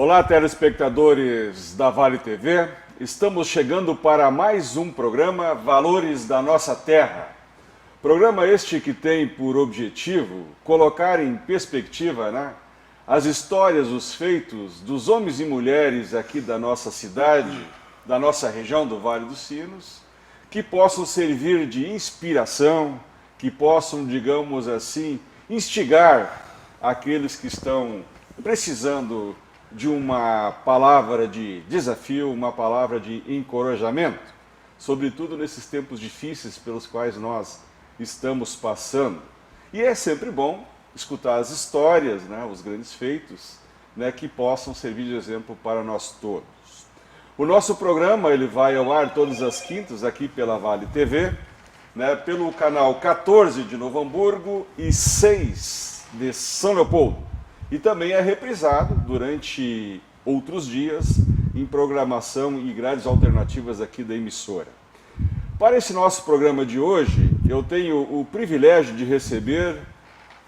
Olá, telespectadores da Vale TV. Estamos chegando para mais um programa Valores da Nossa Terra. Programa este que tem por objetivo colocar em perspectiva, as histórias, os feitos dos homens e mulheres aqui da nossa cidade, da nossa região do Vale dos Sinos, que possam servir de inspiração, que possam, digamos assim, instigar aqueles que estão precisando de uma palavra de desafio, uma palavra de encorajamento, sobretudo nesses tempos difíceis pelos quais nós estamos passando. E é sempre bom escutar as histórias, os grandes feitos, que possam servir de exemplo para nós todos. O nosso programa ele vai ao ar todas as quintas aqui pela Vale TV, pelo canal 14 de Novo Hamburgo e 6 de São Leopoldo. E também é reprisado durante outros dias em programação e grades alternativas aqui da emissora. Para esse nosso programa de hoje, eu tenho o privilégio de receber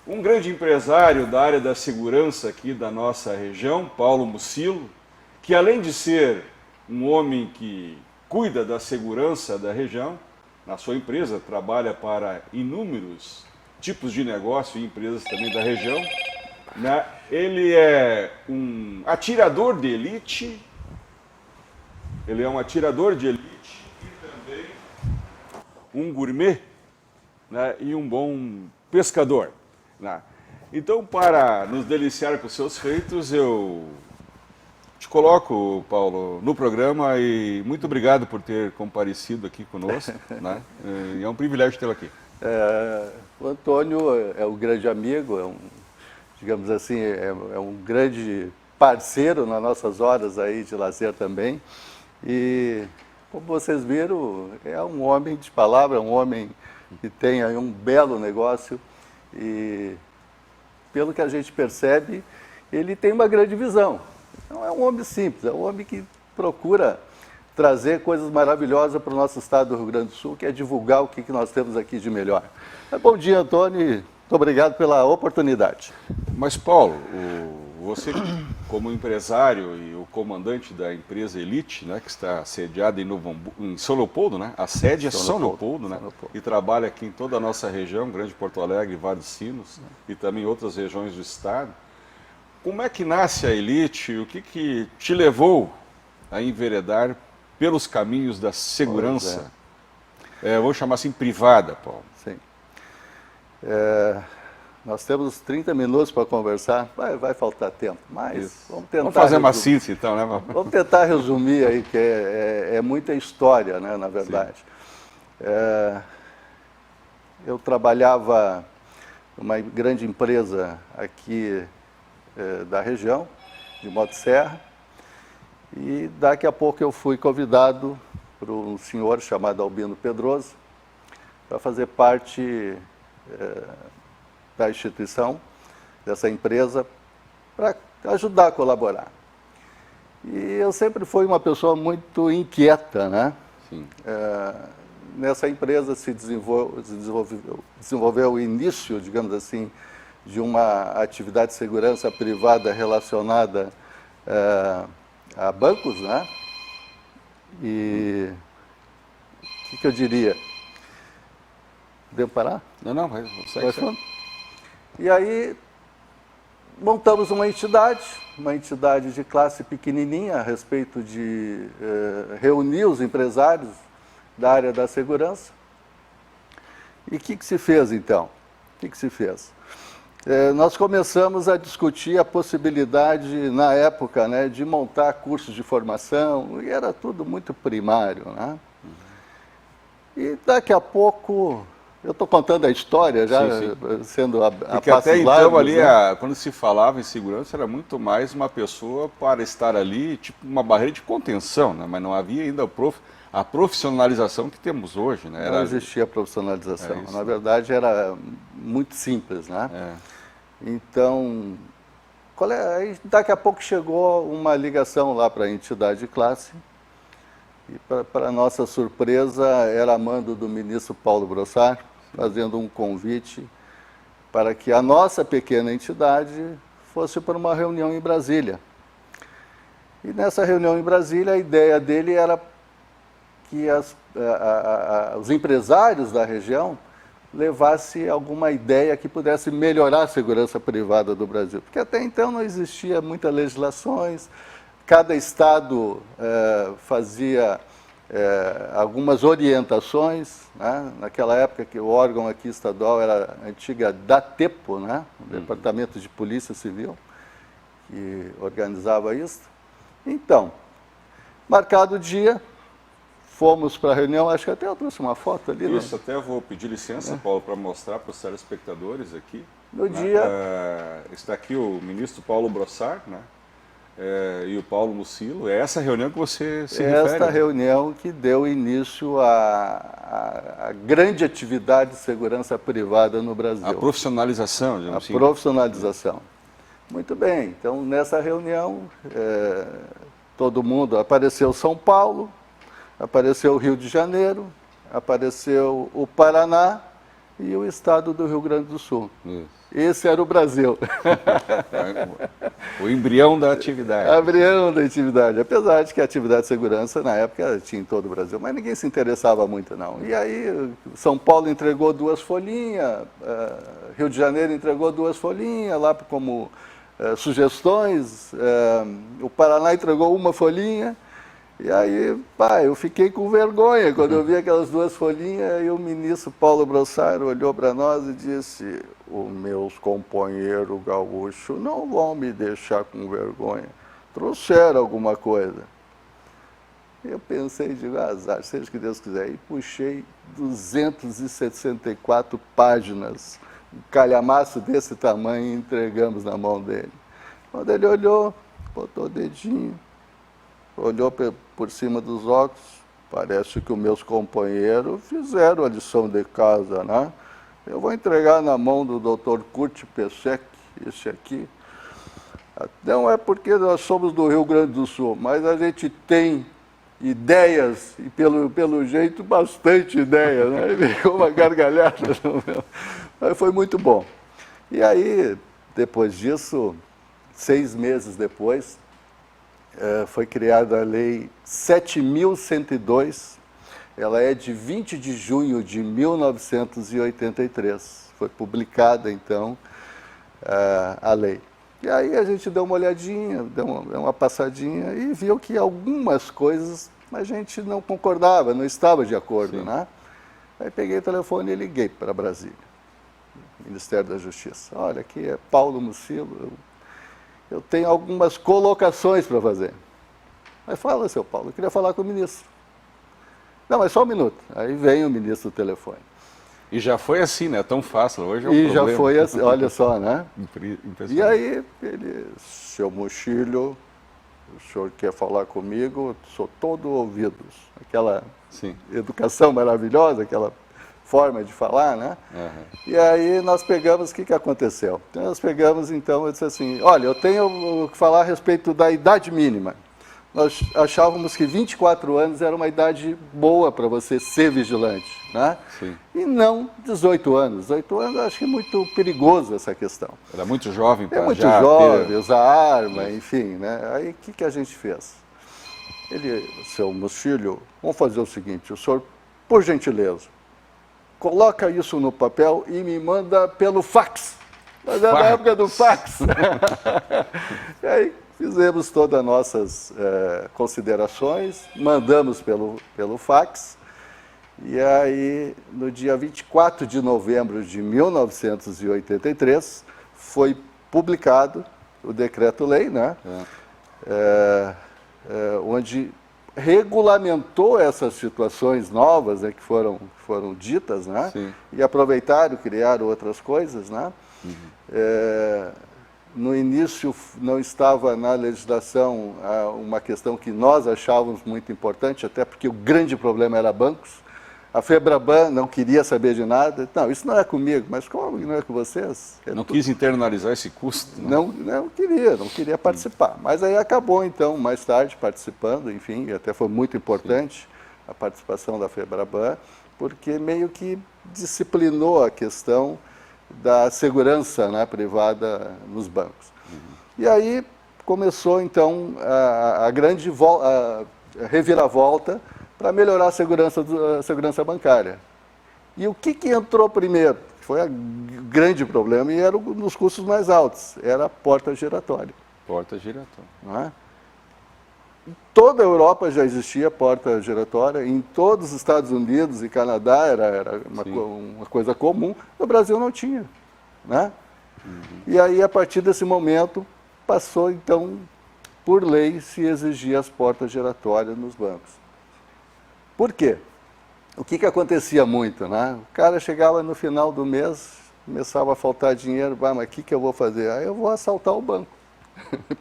um grande empresário da área da segurança aqui da nossa região, Paulo Mucilo, que além de ser um homem que cuida da segurança da região, na sua empresa trabalha para inúmeros tipos de negócio e empresas também da região, ele é um atirador de elite, e também um gourmet, e um bom pescador. Então, para nos deliciar com seus feitos, eu te coloco, Paulo, no programa e muito obrigado por ter comparecido aqui conosco. É um privilégio tê-lo aqui. O Antônio é um grande amigo, digamos assim, é um grande parceiro nas nossas horas aí de lazer também. E, como vocês viram, é um homem de palavra, um homem que tem aí um belo negócio. E, pelo que a gente percebe, ele tem uma grande visão. Não é um homem simples, é um homem que procura trazer coisas maravilhosas para o nosso estado do Rio Grande do Sul, que é divulgar o que nós temos aqui de melhor. Bom dia, Antônio, e muito obrigado pela oportunidade. Mas, Paulo, você como empresário e o comandante da empresa Elite, que está sediada em São Leopoldo, a sede é São Leopoldo, e trabalha aqui em toda a nossa região, Grande Porto Alegre, Vale dos Sinos, e também outras regiões do estado. Como é que nasce a Elite? O que te levou a enveredar pelos caminhos da segurança? Vou chamar assim privada, Paulo. Sim. Nós temos 30 minutos para conversar, vai faltar tempo, mas vamos fazer uma síntese então, Vamos tentar resumir aí, que é muita história, na verdade. Eu trabalhava numa grande empresa aqui da região, de Motosserra, e daqui a pouco eu fui convidado por um senhor chamado Albino Pedroso para fazer parte da instituição, dessa empresa, para ajudar a colaborar. E eu sempre fui uma pessoa muito inquieta, Sim. Nessa empresa se desenvolveu o início, digamos assim, de uma atividade de segurança privada relacionada a bancos, E o que eu diria? Devo parar? Não, vai segue. E aí montamos uma entidade de classe pequenininha a respeito de reunir os empresários da área da segurança. E o que se fez então? Nós começamos a discutir a possibilidade, na época, de montar cursos de formação, e era tudo muito primário. E daqui a pouco, eu estou contando a história já, sim. Sendo a porque até então ali, quando se falava em segurança, era muito mais uma pessoa para estar ali, tipo uma barreira de contenção, mas não havia ainda a profissionalização que temos hoje. Não existia profissionalização, na verdade era muito simples. Então, daqui a pouco chegou uma ligação lá para a entidade de classe, e para nossa surpresa era a mando do ministro Paulo Brossard, fazendo um convite para que a nossa pequena entidade fosse para uma reunião em Brasília. E nessa reunião em Brasília, a ideia dele era que os empresários da região levassem alguma ideia que pudesse melhorar a segurança privada do Brasil. Porque até então não existia muitas legislações, cada estado fazia algumas orientações, né? Naquela época que o órgão aqui estadual era a antiga DATEPO, né? O Departamento de Polícia Civil, que organizava isso. Então, marcado o dia, fomos para a reunião, acho que até eu trouxe uma foto ali. Isso, até eu vou pedir licença, Paulo, para mostrar para os telespectadores aqui. No dia... está aqui o ministro Paulo Brossard, né? E o Paulo Mucilo. É essa reunião que você se refere? Esta reunião que deu início à grande atividade de segurança privada no Brasil. A profissionalização, digamos assim. A profissionalização. Muito bem, então nessa reunião, todo mundo, apareceu São Paulo, apareceu o Rio de Janeiro, apareceu o Paraná e o estado do Rio Grande do Sul. Isso. Esse era o Brasil. O embrião da atividade. O embrião da atividade. Apesar de que a atividade de segurança, na época, tinha em todo o Brasil, mas ninguém se interessava muito, não. E aí, São Paulo entregou 2 folhinhas, Rio de Janeiro entregou 2 folhinhas, lá como sugestões, o Paraná entregou 1 folhinha. E aí, eu fiquei com vergonha quando eu vi aquelas 2 folhinhas, e o ministro Paulo Brossard olhou para nós e disse: os meus companheiros gaúchos não vão me deixar com vergonha, trouxeram alguma coisa. Eu pensei, digo, azar, seja o que Deus quiser, e puxei 264 páginas, um calhamaço desse tamanho, e entregamos na mão dele. Quando ele olhou, botou o dedinho, olhou por cima dos óculos, parece que os meus companheiros fizeram a lição de casa, né? Eu vou entregar na mão do Dr. Kurt Pesek, esse aqui. Não é porque nós somos do Rio Grande do Sul, mas a gente tem ideias, e pelo jeito, bastante ideia, né? E ficou uma gargalhada. Mas foi muito bom. E aí, depois disso, 6 meses depois, foi criada a Lei 7.102, ela é de 20 de junho de 1983. Foi publicada, então, a lei. E aí a gente deu uma olhadinha, deu uma passadinha e viu que algumas coisas a gente não concordava, não estava de acordo, Sim. né? Aí peguei o telefone e liguei para Brasília, Ministério da Justiça. Olha, aqui é Paulo Mucilo, eu tenho algumas colocações para fazer. Mas fala, seu Paulo, eu queria falar com o ministro. Não, mas só um minuto. Aí vem o ministro do telefone. E já foi assim, né? Tão fácil. Hoje é um E problema. já foi assim, olha só, né? Impressionante. E aí, ele, seu Mucilho, o senhor quer falar comigo? Sou todo ouvidos. Aquela Sim. educação maravilhosa, aquela forma de falar, né? Uhum. E aí nós pegamos, o que aconteceu? Nós pegamos, então, eu disse assim, olha, eu tenho que falar a respeito da idade mínima. Nós achávamos que 24 anos era uma idade boa para você ser vigilante, né? Sim. E não 18 anos. 18 anos eu acho que é muito perigoso essa questão. Era muito jovem para É muito já jovem, ter... usar arma, enfim, né? Aí o que a gente fez? Ele, seu Mucilho, vamos fazer o seguinte, o senhor, por gentileza, coloca isso no papel e me manda pelo fax. Mas era na época do fax. E aí fizemos todas as nossas considerações, mandamos pelo fax. E aí, no dia 24 de novembro de 1983, foi publicado o decreto-lei, né? Onde regulamentou essas situações novas, né, que foram ditas, né? Sim. E aproveitaram, criaram outras coisas, né? Uhum. No início não estava na legislação uma questão que nós achávamos muito importante, até porque o grande problema era bancos. A FEBRABAN não queria saber de nada. Não, isso não é comigo, mas como não é com vocês? Não quis internalizar esse custo. Né? Não queria participar. Mas aí acabou, então, mais tarde, participando, enfim, e até foi muito importante a participação da FEBRABAN, porque meio que disciplinou a questão da segurança, né, privada nos bancos. E aí começou então a grande reviravolta para melhorar a segurança bancária. E o que entrou primeiro? Foi o grande problema e era um dos custos mais altos, era a porta giratória. Porta giratória. Não é? Em toda a Europa já existia porta giratória, em todos os Estados Unidos e Canadá era uma coisa comum, no Brasil não tinha. Né? E aí, a partir desse momento, passou então, por lei, se exigir as portas giratórias nos bancos. Por quê? O que acontecia muito, né? O cara chegava no final do mês, começava a faltar dinheiro, mas o que eu vou fazer? Aí eu vou assaltar o banco.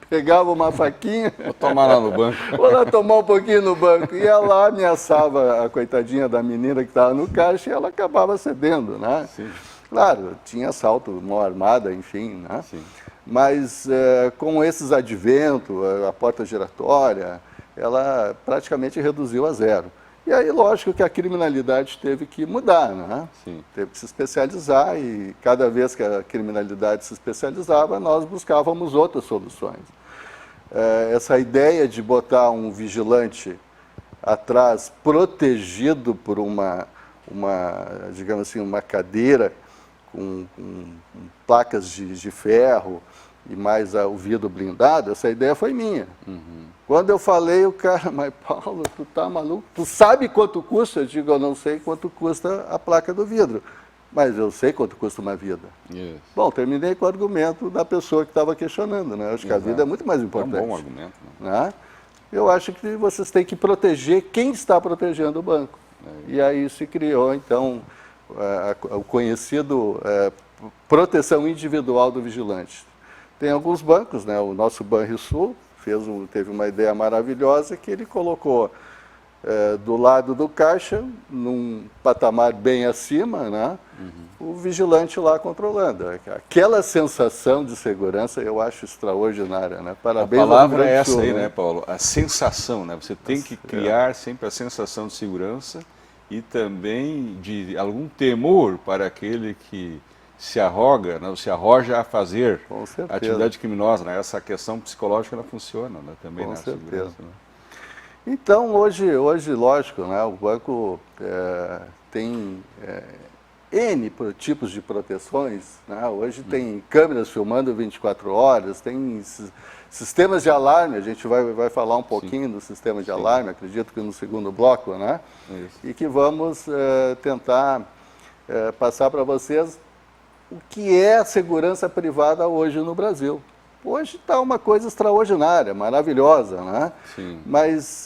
Pegava uma faquinha... Vou tomar lá no banco. Vou lá tomar um pouquinho no banco. Ia lá, ameaçava a coitadinha da menina que estava no caixa e ela acabava cedendo, né? Sim. Claro, tinha assalto, mão armada, enfim, né? Sim. Mas com esses adventos, a porta giratória, ela praticamente reduziu a zero. E aí, lógico que a criminalidade teve que mudar, né? Sim. Teve que se especializar e cada vez que a criminalidade se especializava, nós buscávamos outras soluções. Essa ideia de botar um vigilante atrás, protegido por digamos assim, uma cadeira com placas de ferro e mais o vidro blindado, essa ideia foi minha. Uhum. Quando eu falei, o cara, mas Paulo, tu tá maluco? Tu sabe quanto custa? Eu digo, eu não sei quanto custa a placa do vidro, mas eu sei quanto custa uma vida. Yes. Bom, terminei com o argumento da pessoa que estava questionando, né? Eu acho que a vida é muito mais importante. É um bom argumento. Né? Eu acho que vocês têm que proteger quem está protegendo o banco. E aí se criou, então, o conhecido proteção individual do vigilante. Tem alguns bancos, né? O nosso Banrisul teve uma ideia maravilhosa que ele colocou do lado do caixa, num patamar bem acima, né? O vigilante lá controlando. Aquela sensação de segurança eu acho extraordinária, né? Parabéns. A palavra é essa aí, né, Paulo? A sensação, né? Você tem que criar sempre a sensação de segurança e também de algum temor para aquele que se arroga, né, se arroja a fazer atividade criminosa, né? Essa questão psicológica não funciona, né? Também na segurança. Né? Então, hoje, lógico, né, o banco tem N tipos de proteções. Né? Hoje tem câmeras filmando 24 horas, tem sistemas de alarme, a gente vai falar um pouquinho do sistema de alarme, acredito que no segundo bloco, né? Isso. E que vamos tentar passar para vocês o que é a segurança privada hoje no Brasil. Hoje está uma coisa extraordinária, maravilhosa, né? Sim. Mas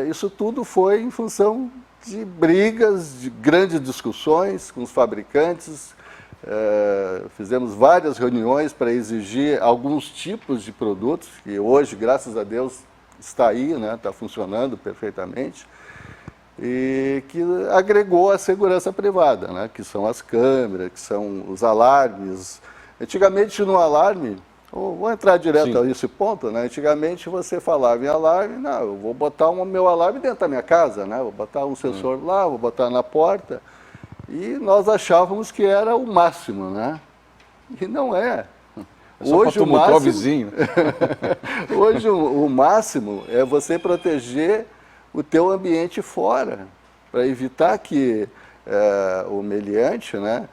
isso tudo foi em função de brigas, de grandes discussões com os fabricantes. Fizemos várias reuniões para exigir alguns tipos de produtos, que hoje, graças a Deus, está aí, né? Está funcionando perfeitamente. E que agregou a segurança privada, né? Que são as câmeras, que são os alarmes. Antigamente no alarme, vou entrar direto a esse ponto, né? Antigamente você falava em alarme, não, eu vou botar o meu alarme dentro da minha casa, né? Vou botar um sensor lá, vou botar na porta. E nós achávamos que era o máximo, né? E não é. Hoje o máximo, vizinho. Hoje o máximo é você proteger o teu ambiente fora, para evitar que o meliante, né,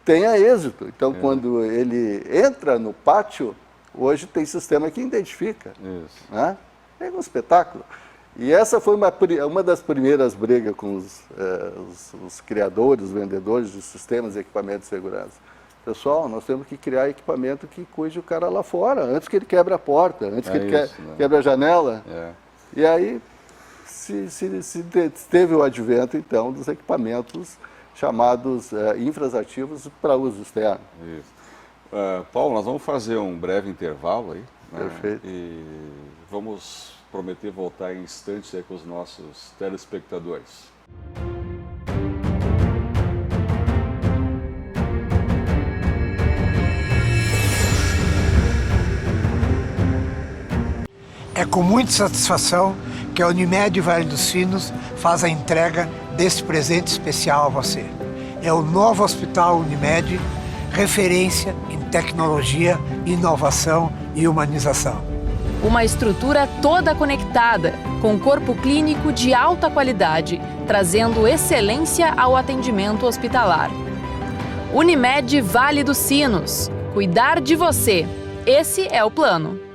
tenha êxito. Então, quando ele entra no pátio, hoje tem sistema que identifica. Isso. Né? É um espetáculo. E essa foi uma das primeiras brigas com os criadores, os vendedores de sistemas e equipamentos de segurança. Pessoal, nós temos que criar equipamento que cuide o cara lá fora, antes que ele quebre a porta, antes que ele quebre a janela. E aí teve o advento, então, dos equipamentos chamados infraativos para uso externo. Isso. Paulo, nós vamos fazer um breve intervalo aí. Né? Perfeito. E vamos prometer voltar em instantes aí com os nossos telespectadores. É com muita satisfação que a Unimed Vale dos Sinos faz a entrega deste presente especial a você. É o novo Hospital Unimed, referência em tecnologia, inovação e humanização. Uma estrutura toda conectada, com corpo clínico de alta qualidade, trazendo excelência ao atendimento hospitalar. Unimed Vale dos Sinos. Cuidar de você. Esse é o plano.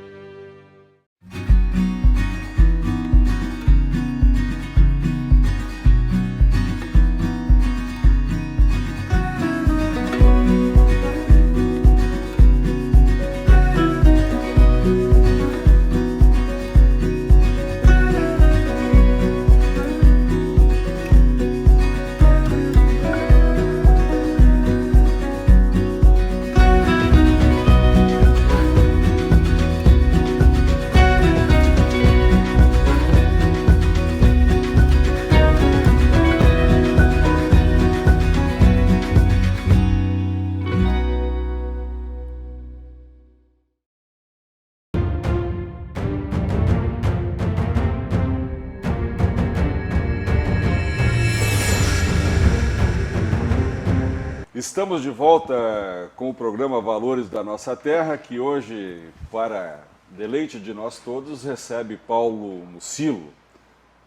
Estamos de volta com o programa Valores da Nossa Terra, que hoje, para deleite de nós todos, recebe Paulo Mucilo,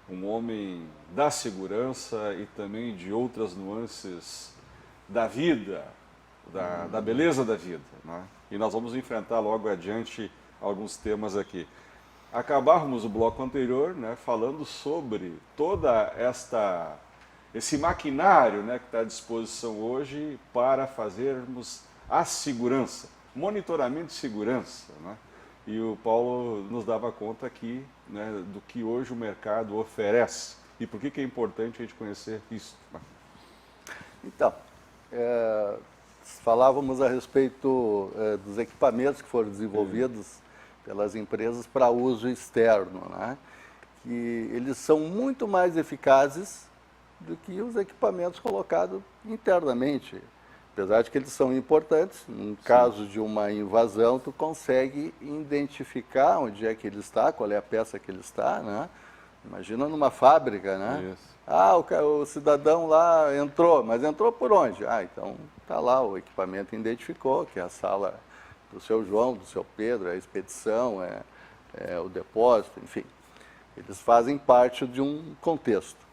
um homem da segurança e também de outras nuances da vida, da beleza da vida, né? E nós vamos enfrentar logo adiante alguns temas aqui. Acabávamos o bloco anterior, né, falando sobre toda esse maquinário, né, que está à disposição hoje para fazermos a segurança, monitoramento de segurança, né? E o Paulo nos dava conta aqui, né, do que hoje o mercado oferece e por que é importante a gente conhecer isso. Então, falávamos a respeito dos equipamentos que foram desenvolvidos pelas empresas para uso externo, né? Que eles são muito mais eficazes do que os equipamentos colocados internamente. Apesar de que eles são importantes, no caso de uma invasão, tu consegue identificar onde é que ele está, qual é a peça que ele está, né? Imagina numa fábrica, né? Isso. Ah, o cidadão lá entrou, mas entrou por onde? Ah, então está lá, o equipamento identificou que é a sala do seu João, do seu Pedro, é a expedição, é o depósito, enfim. Eles fazem parte de um contexto.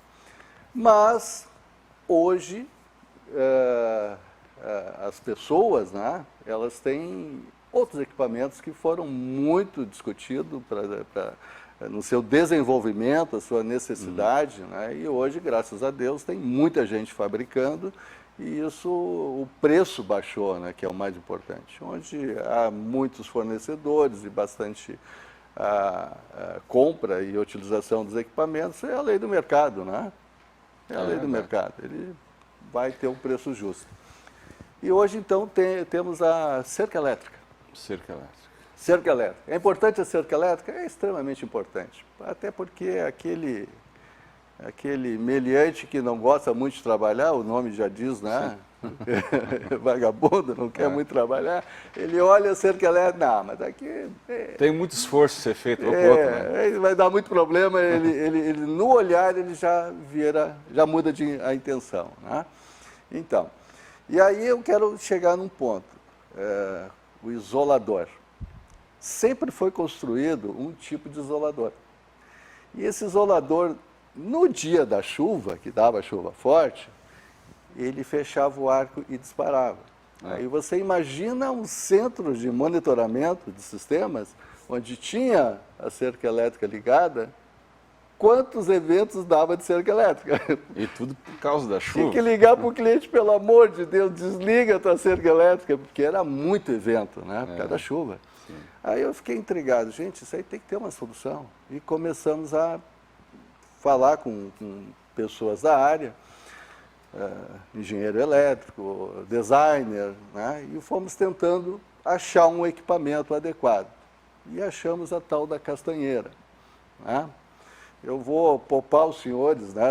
Mas, hoje, as pessoas, né, elas têm outros equipamentos que foram muito discutidos no seu desenvolvimento, a sua necessidade, né, e hoje, graças a Deus, tem muita gente fabricando e o preço baixou, né, que é o mais importante. Onde há muitos fornecedores e bastante compra e utilização dos equipamentos, é a lei do mercado, né? É a lei do mercado, ele vai ter um preço justo. E hoje, então, temos a cerca elétrica. Cerca elétrica. Cerca elétrica. É importante a cerca elétrica? É extremamente importante. Até porque aquele meliante que não gosta muito de trabalhar, o nome já diz, né? Vagabundo, não quer muito trabalhar, ele olha a cerca elétrica, não, mas aqui... Tem muito esforço a ser feito, né? Vai dar muito problema, ele no olhar ele já muda a intenção, né? Então, e aí eu quero chegar num ponto, o isolador. Sempre foi construído um tipo de isolador. E esse isolador, no dia da chuva, que dava chuva forte, ele fechava o arco e disparava. Aí você imagina um centro de monitoramento de sistemas, onde tinha a cerca elétrica ligada, quantos eventos dava de cerca elétrica? E tudo por causa da chuva. Tinha que ligar para o cliente, pelo amor de Deus, desliga a tua cerca elétrica, porque era muito evento, né? Por causa da chuva. Sim. Aí eu fiquei intrigado, gente, isso aí tem que ter uma solução. E começamos a falar com pessoas da área, engenheiro elétrico, designer, né? E fomos tentando achar um equipamento adequado. E achamos a tal da castanheira, né? Eu vou poupar os senhores, né,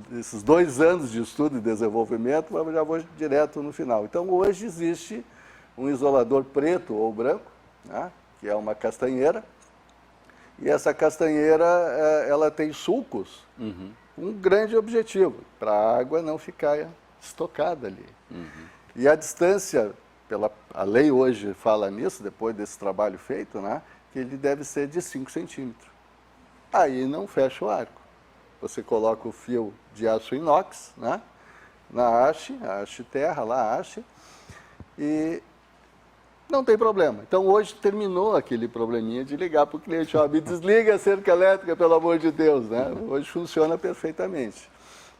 desses 2 anos de estudo e desenvolvimento, mas já vou direto no final. Então, hoje existe um isolador preto ou branco, né, que é uma castanheira, e essa castanheira ela tem sulcos, um grande objetivo, para a água não ficar estocada ali. E a distância a lei hoje fala nisso, depois desse trabalho feito, né, que ele deve ser de 5 centímetros. Aí não fecha o arco. Você coloca o fio de aço inox, né, na haste, a haste terra, lá a haste, e não tem problema. Então hoje terminou aquele probleminha de ligar para o cliente, ó, me desliga a cerca elétrica, pelo amor de Deus, né? Hoje funciona perfeitamente.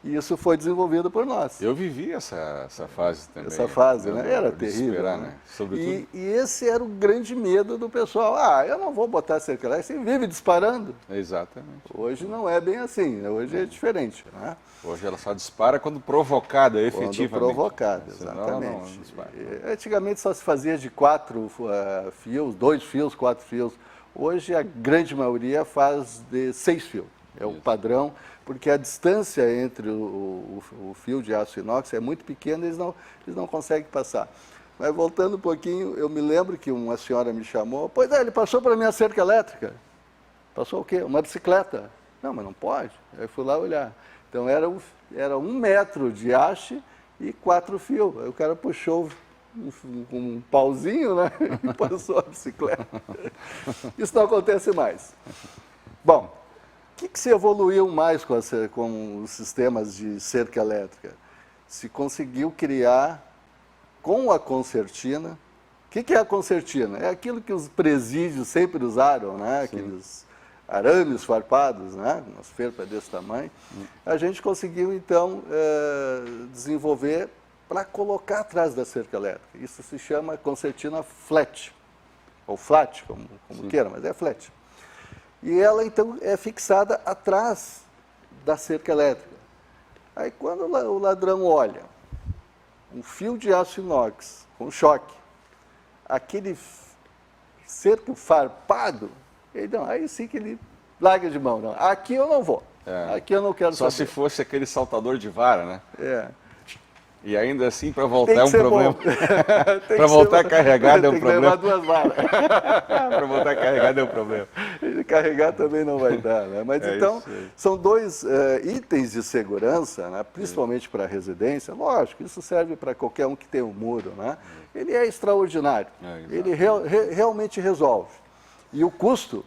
E isso foi desenvolvido por nós. Eu vivi essa fase também. Essa fase, né? Era terrível. Esperar, né? Sobretudo... E esse era o grande medo do pessoal. Eu não vou botar cerca elétrica, você vive disparando. Exatamente. Hoje não é bem assim, né? Hoje é diferente, né? Hoje ela só dispara quando provocada, efetivamente. Quando provocada, exatamente. Não dispara. Antigamente só se fazia de 4 fios, 2 fios, 4 fios. Hoje a grande maioria faz de 6 fios. É o padrão, porque a distância entre o fio de aço inox é muito pequena e eles não conseguem passar. Mas voltando um pouquinho, eu me lembro que uma senhora me chamou, pois é, ele passou para a minha cerca elétrica. Passou o quê? Uma bicicleta. Não, mas não pode. Aí fui lá olhar. Então era 1 metro de haste e 4 fios. Aí o cara puxou um pauzinho, né? E passou a bicicleta. Isso não acontece mais. Bom, o que se evoluiu mais com os sistemas de cerca elétrica? Se conseguiu criar com a concertina. O que é a concertina? É aquilo que os presídios sempre usaram, né? Aqueles arames farpados, né? Umas ferpas desse tamanho. A gente conseguiu, então, desenvolver para colocar atrás da cerca elétrica. Isso se chama concertina flat, ou flat, como queira, mas é flat. E ela, então, é fixada atrás da cerca elétrica. Aí, quando o ladrão olha um fio de aço inox com choque, aquele cerco farpado, aí sim que ele larga de mão. Não. Aqui eu não vou. Aqui eu não quero Só saber. se fosse aquele saltador de vara, né? E ainda assim, para voltar Tem é que um ser problema. Para voltar carregado é um problema. Tem que levar 2 varas. Para voltar carregado é um problema. Ele carregar também não vai dar, né? Mas então, são 2 itens de segurança, né? Principalmente para a residência. Lógico, isso serve para qualquer um que tem um muro, né? Ele é extraordinário. Ele realmente resolve. E o custo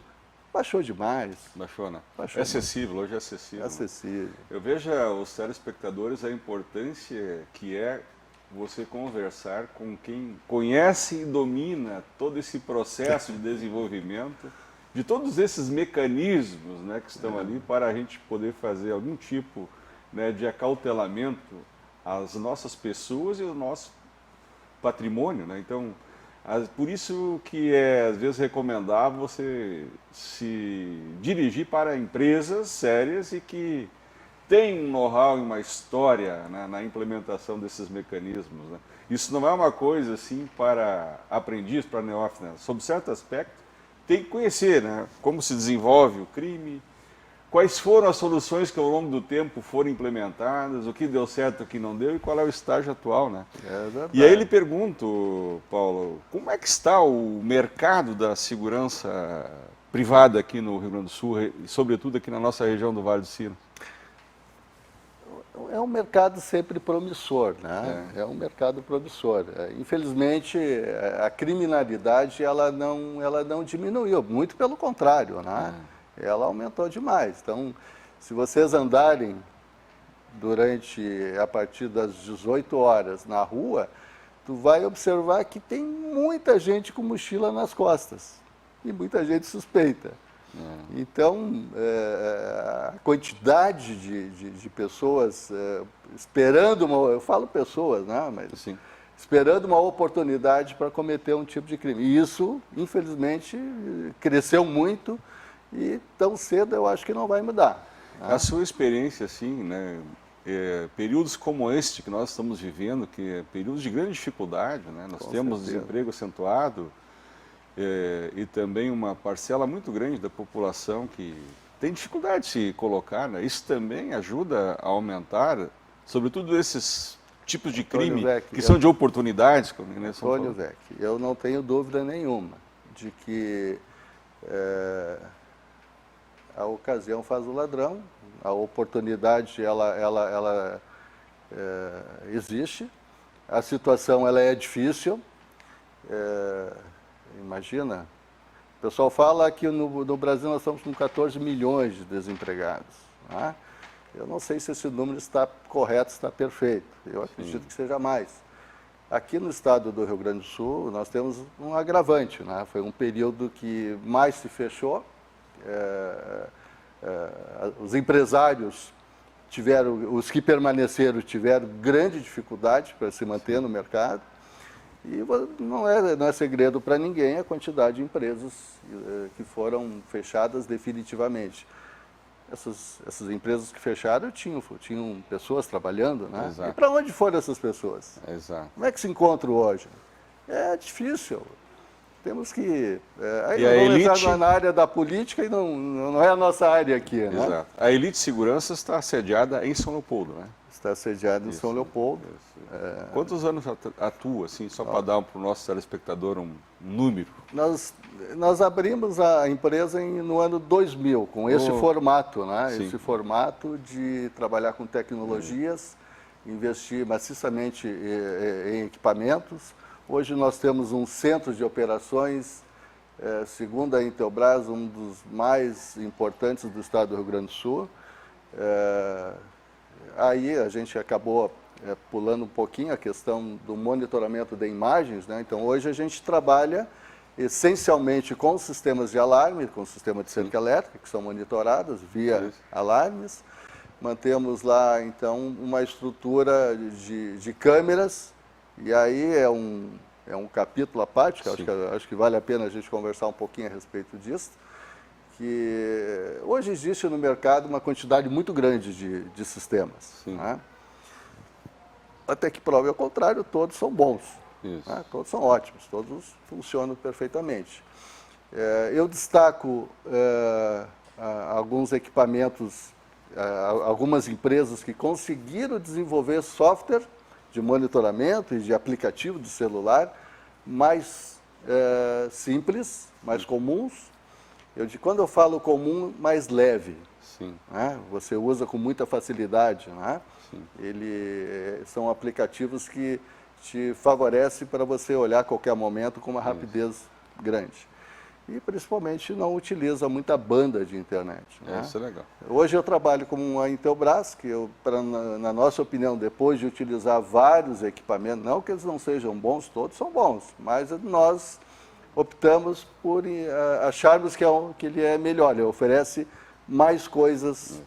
baixou demais. Baixou, né? Baixou é acessível, hoje é acessível. Acessível. Eu vejo os telespectadores a importância que é você conversar com quem conhece e domina todo esse processo de desenvolvimento, de todos esses mecanismos, né, que estão ali para a gente poder fazer algum tipo, né, de acautelamento às nossas pessoas e ao nosso patrimônio, né? Então, por isso que é, às vezes, recomendável você se dirigir para empresas sérias e que têm um know-how e uma história, né, na implementação desses mecanismos, né? Isso não é uma coisa assim para aprendiz, para neófito, né? Sob certo aspecto, tem que conhecer, né, como se desenvolve o crime, quais foram as soluções que ao longo do tempo foram implementadas, o que deu certo, o que não deu e qual é o estágio atual, né? E aí ele pergunta, Paulo, como é que está o mercado da segurança privada aqui no Rio Grande do Sul, e sobretudo aqui na nossa região do Vale do Sinos? É um mercado sempre promissor, né? É um mercado promissor. Infelizmente, a criminalidade ela não diminuiu, muito pelo contrário, né? Ela aumentou demais. Então, se vocês andarem a partir das 18 horas na rua, tu vai observar que tem muita gente com mochila nas costas e muita gente suspeita. Então, a quantidade de pessoas esperando eu falo pessoas, né? Mas esperando uma oportunidade para cometer um tipo de crime. E isso, infelizmente, cresceu muito. E tão cedo eu acho que não vai mudar. Né? A sua experiência, assim, né, períodos como este que nós estamos vivendo, que é períodos de grande dificuldade, né? Nós temos desemprego acentuado e também uma parcela muito grande da população que tem dificuldade de se colocar, né? Isso também ajuda a aumentar, sobretudo esses tipos de crime que são de oportunidades. Como Antônio Vec, eu não tenho dúvida nenhuma de que a ocasião faz o ladrão, a oportunidade ela existe, a situação ela é difícil, imagina, o pessoal fala que no Brasil nós estamos com 14 milhões de desempregados. Né? Eu não sei se esse número está correto, está perfeito. Eu acredito que seja mais. Aqui no estado do Rio Grande do Sul, nós temos um agravante. Né? Foi um período que mais se fechou. Os empresários os que permaneceram tiveram grande dificuldade para se manter no mercado. E não é segredo para ninguém a quantidade de empresas que foram fechadas definitivamente. Essas empresas que fecharam tinham pessoas trabalhando, né? Exato. E para onde foram essas pessoas? Exato. Como é que se encontram hoje? É difícil. Temos que... aí E a vamos elite... entrar na área da política e não é a nossa área aqui, né? Exato. A Elite Segurança está sediada em São Leopoldo, né? Está sediada em São Leopoldo. Quantos anos atua, assim, só para dar para o nosso telespectador um número? Nós abrimos a empresa no ano 2000, com esse formato, né? Sim. Esse formato de trabalhar com tecnologias, investir maciçamente em equipamentos. Hoje nós temos um centro de operações, segundo a Intelbras, um dos mais importantes do estado do Rio Grande do Sul. Aí a gente acabou pulando um pouquinho a questão do monitoramento de imagens, né? Então hoje a gente trabalha essencialmente com sistemas de alarme, com sistema de cerca elétrica, que são monitoradas via alarmes. Mantemos lá, então, uma estrutura de câmeras, e aí é um capítulo à parte, que acho que vale a pena a gente conversar um pouquinho a respeito disso, que hoje existe no mercado uma quantidade muito grande de sistemas. Né? Até que prove ao contrário, todos são bons. Né? Todos são ótimos, todos funcionam perfeitamente. Eu destaco alguns equipamentos, algumas empresas que conseguiram desenvolver software de monitoramento e de aplicativo de celular mais simples, mais comuns. Quando eu falo comum, mais leve. Né? Você usa com muita facilidade. Né? São aplicativos que te favorecem para você olhar a qualquer momento com uma rapidez grande. E principalmente não utiliza muita banda de internet. Né? Isso é legal. Hoje eu trabalho com a Intelbras, que na nossa opinião, depois de utilizar vários equipamentos, não que eles não sejam bons, todos são bons, mas nós optamos por acharmos que ele é melhor, ele oferece mais coisas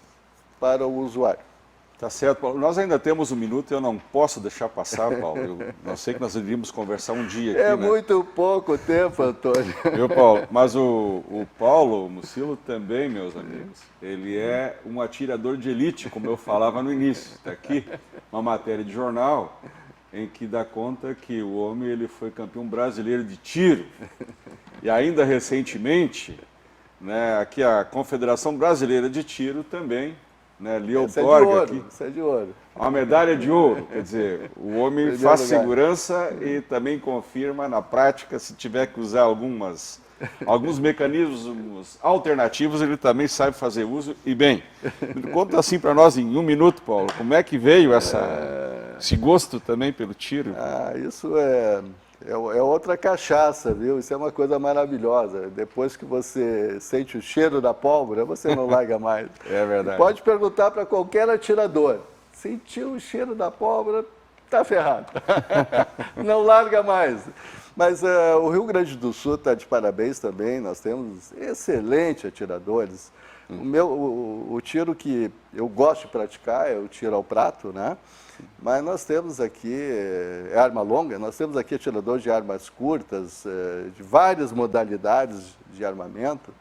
para o usuário. Tá certo, Paulo. Nós ainda temos um minuto e eu não posso deixar passar, Paulo. Eu sei que nós iríamos conversar um dia aqui, É né? muito pouco tempo, Antônio. Viu, Paulo? Mas o Paulo Mucilo também, meus amigos, ele é um atirador de elite, como eu falava no início. Está aqui uma matéria de jornal em que dá conta que o homem ele foi campeão brasileiro de tiro. E ainda recentemente, né, aqui a Confederação Brasileira de Tiro também, né, lhe outorga aqui Isso é de ouro. uma medalha de ouro. Quer dizer, o homem faz segurança e também confirma na prática, se tiver que usar alguns mecanismos alternativos, ele também sabe fazer uso e bem. Conta assim para nós em um minuto, Paulo, como é que veio esse gosto também pelo tiro? Isso é outra cachaça, viu? Isso é uma coisa maravilhosa. Depois que você sente o cheiro da pólvora, você não larga mais. É verdade. Pode perguntar para qualquer atirador. Sentiu o cheiro da pólvora, está ferrado. Não larga mais. Mas o Rio Grande do Sul está de parabéns também. Nós temos excelentes atiradores. O tiro que eu gosto de praticar é o tiro ao prato, né? Mas nós temos aqui, arma longa, nós temos aqui atiradores de armas curtas, de várias modalidades de armamento,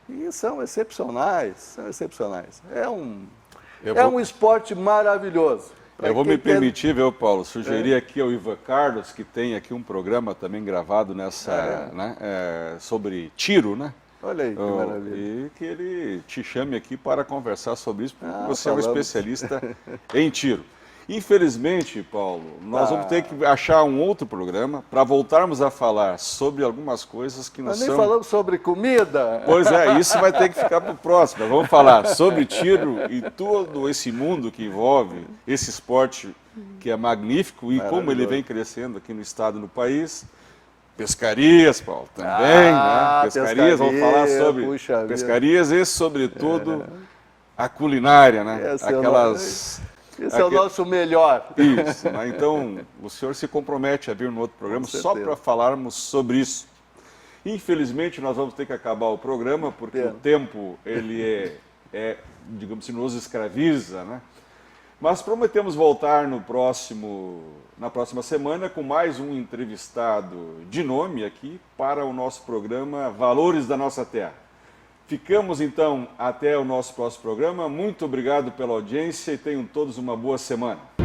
e são excepcionais, são excepcionais. É um esporte maravilhoso. Eu vou me permitir, viu, Paulo, sugerir aqui ao Ivan Carlos, que tem aqui um programa também gravado sobre tiro, né? Olha aí que maravilha. E que ele te chame aqui para conversar sobre isso, porque você é um especialista em tiro. Infelizmente, Paulo, nós vamos ter que achar um outro programa para voltarmos a falar sobre algumas coisas que Nós nem falamos sobre comida. Pois é, isso vai ter que ficar para o próximo. Nós vamos falar sobre tiro e todo esse mundo que envolve esse esporte que é magnífico e como ele vem crescendo aqui no estado e no país. Pescarias, Paulo, também, né? Pescarias, vamos falar sobre puxa vida. pescarias e, sobretudo, a culinária, né? Esse Aquelas... é o nosso melhor. Isso, né? Então, o senhor se compromete a vir no outro programa só para falarmos sobre isso. Infelizmente, nós vamos ter que acabar o programa, porque o tempo, ele digamos assim, nos escraviza, né? Mas prometemos voltar na próxima semana com mais um entrevistado de nome aqui para o nosso programa Valores da Nossa Terra. Ficamos então até o nosso próximo programa. Muito obrigado pela audiência e tenham todos uma boa semana.